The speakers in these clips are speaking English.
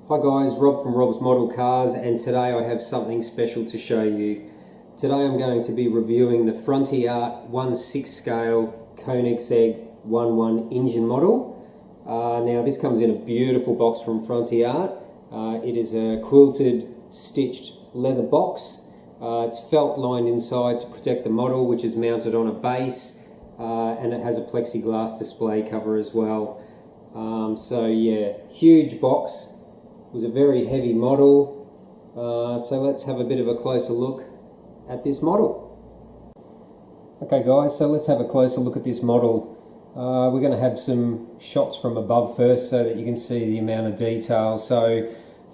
Hi guys, Rob from Rob's Model Cars, and today I have something special to show you. Today I'm going to be reviewing the Frontiart 1/6 scale Koenigsegg One engine model. Now this comes in a beautiful box from Frontiart. It is a quilted stitched leather box. It's felt lined inside to protect the model, which is mounted on a base, and it has a plexiglass display cover as well. So yeah, huge box. It was a very heavy model, so let's have a bit of a closer look at this model. Okay guys, so let's have a closer look at this model. We're going to have some shots from above first so that you can see the amount of detail. So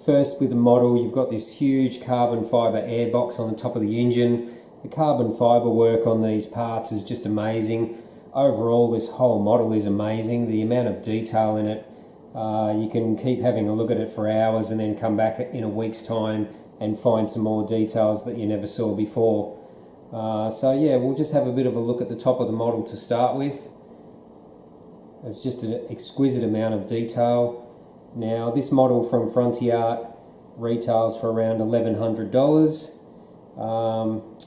first with the model, you've got this huge carbon fibre airbox on the top of the engine. The carbon fibre work on these parts is just amazing. Overall, this whole model is amazing. The amount of detail in it, you can keep having a look at it for hours and then come back in a week's time and find some more details that you never saw before. So yeah, we'll just have a bit of a look at the top of the model to start with. It's just an exquisite amount of detail. Now this model from Frontiart retails for around $1,100,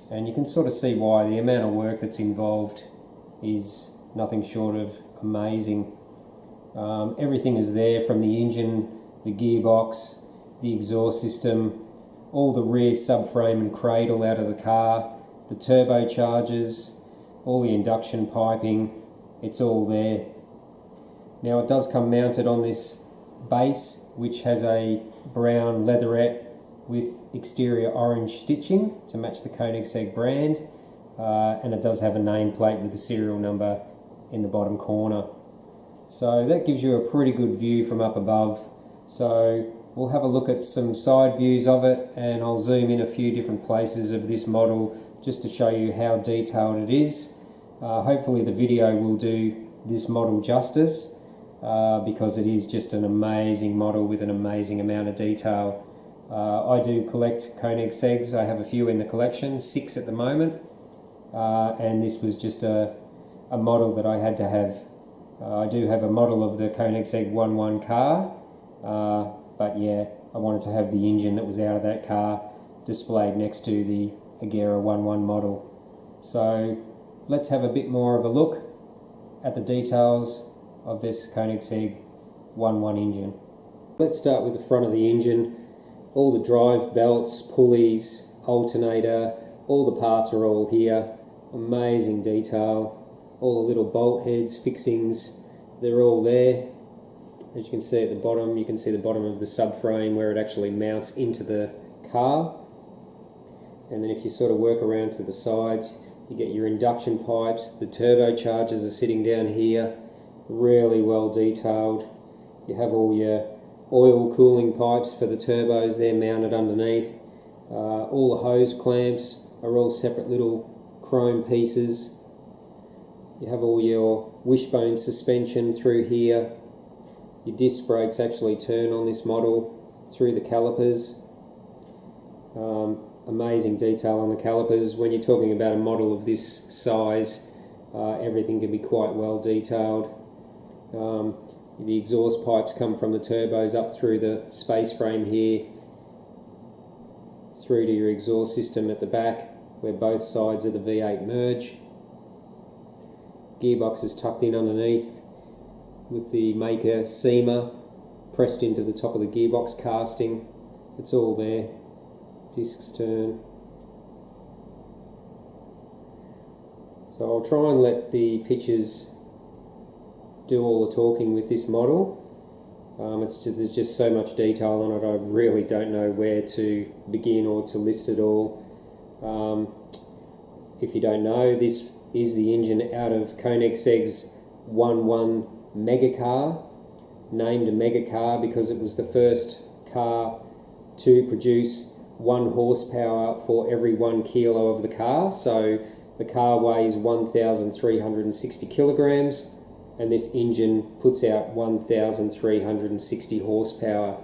and you can sort of see why. The amount of work that's involved is nothing short of amazing. Everything is there, from the engine, the gearbox, the exhaust system, all the rear subframe and cradle out of the car, the turbochargers, all the induction piping, it's all there. Now it does come mounted on this base, which has a brown leatherette with exterior orange stitching to match the Koenigsegg brand, and it does have a nameplate with the serial number in the bottom corner. So that gives you a pretty good view from up above. So we'll have a look at some side views of it, and I'll zoom in a few different places of this model just to show you how detailed it is. Hopefully the video will do this model justice, because it is just an amazing model with an amazing amount of detail. I do collect Koenigsegg's. I have a few in the collection, 6 at the moment, and this was just a model that I had to have. I do have a model of the Koenigsegg One car, but yeah, I wanted to have the engine that was out of that car displayed next to the Agera One model. So let's have a bit more of a look at the details of this Koenigsegg One engine. Let's start with the front of the engine. All the drive belts, pulleys, alternator, all the parts are all here. Amazing detail. All the little bolt heads, fixings, they're all there. As you can see at the bottom, you can see the bottom of the subframe where it actually mounts into the car. And then if you sort of work around to the sides, you get your induction pipes. The turbochargers are sitting down here, really well detailed. You have all your oil cooling pipes for the turbos, they're mounted underneath. All the hose clamps are all separate little chrome pieces. You have all your wishbone suspension through here. Your disc brakes actually turn on this model through the calipers. Amazing detail on the calipers. When you're talking about a model of this size, everything can be quite well detailed. The exhaust pipes come from the turbos up through the space frame here, through to your exhaust system at the back, where both sides of the V8 merge. Gearbox is tucked in underneath with the maker seamer pressed into the top of the gearbox casting. It's all there. Discs turn. So I'll try and let the pictures do all the talking with this model. There's just so much detail on it, I really don't know where to begin or to list it all. If you don't know, this is the engine out of Koenigsegg's One mega car, named a mega car because it was the first car to produce 1 horsepower for every 1 kilo of the car. So the car weighs 1,360 kilograms, and this engine puts out 1,360 horsepower.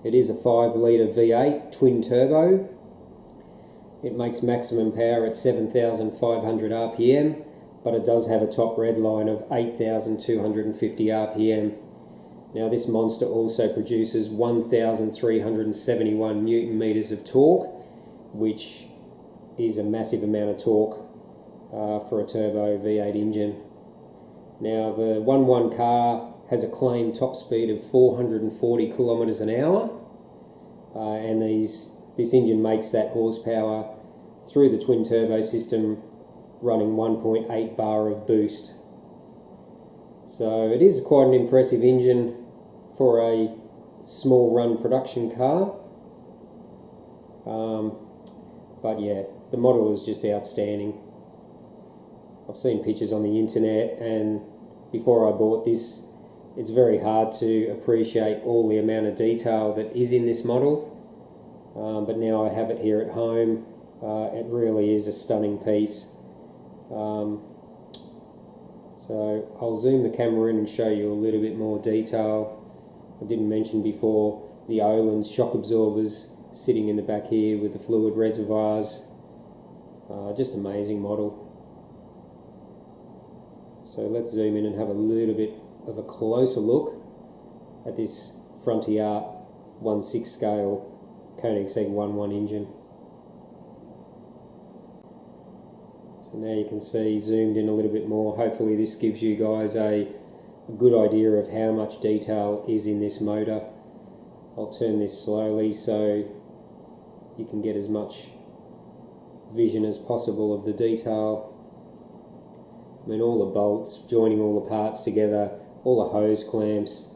It is a 5-litre V8 twin turbo. It makes maximum power at 7,500 RPM, but it does have a top red line of 8,250 RPM. Now this monster also produces 1,371 Newton meters of torque, which is a massive amount of torque for a turbo V8 engine. Now the 1.1 car has a claimed top speed of 440 kilometers an hour, and this engine makes that horsepower through the twin turbo system running 1.8 bar of boost. So it is quite an impressive engine for a small run production car. But yeah, the model is just outstanding. I've seen pictures on the internet, and before I bought this, it's very hard to appreciate all the amount of detail that is in this model. But now I have it here at home. It really is a stunning piece. So I'll zoom the camera in and show you a little bit more detail. I didn't mention before the Öhlins shock absorbers sitting in the back here with the fluid reservoirs. Just amazing model. So let's zoom in and have a little bit of a closer look at this Frontiart 1/6 scale Koenigsegg 1.1 engine. So now you can see, zoomed in a little bit more, hopefully this gives you guys a good idea of how much detail is in this motor. I'll turn this slowly so you can get as much vision as possible of the detail. I mean, all the bolts, joining all the parts together, all the hose clamps,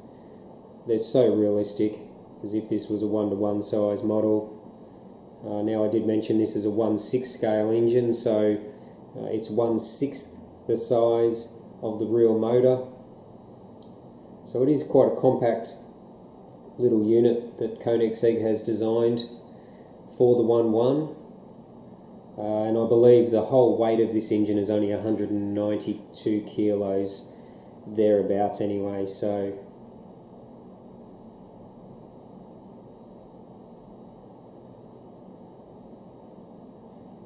they're so realistic, as if this was a 1:1 size model. Now I did mention this is a 1/6 scale engine, so it's 1/6 the size of the real motor. So it is quite a compact little unit that Koenigsegg has designed for the 1.1. And I believe the whole weight of this engine is only 192 kilos, thereabouts anyway. So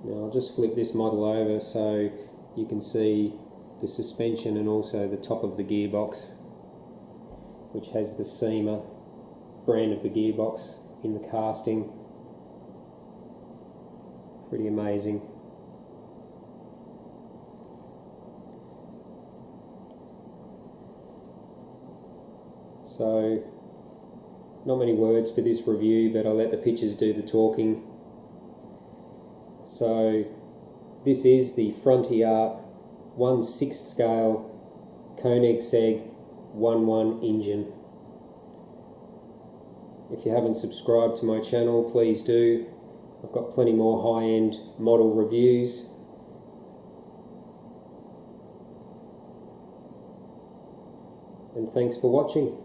now I'll just flip this model over so you can see the suspension and also the top of the gearbox, which has the Seamer brand of the gearbox in the casting. Pretty amazing. So, not many words for this review, but I'll let the pictures do the talking. So, this is the Frontiart 1/6 scale Koenigsegg 1.1 engine. If you haven't subscribed to my channel, please do. I've got plenty more high-end model reviews. And thanks for watching.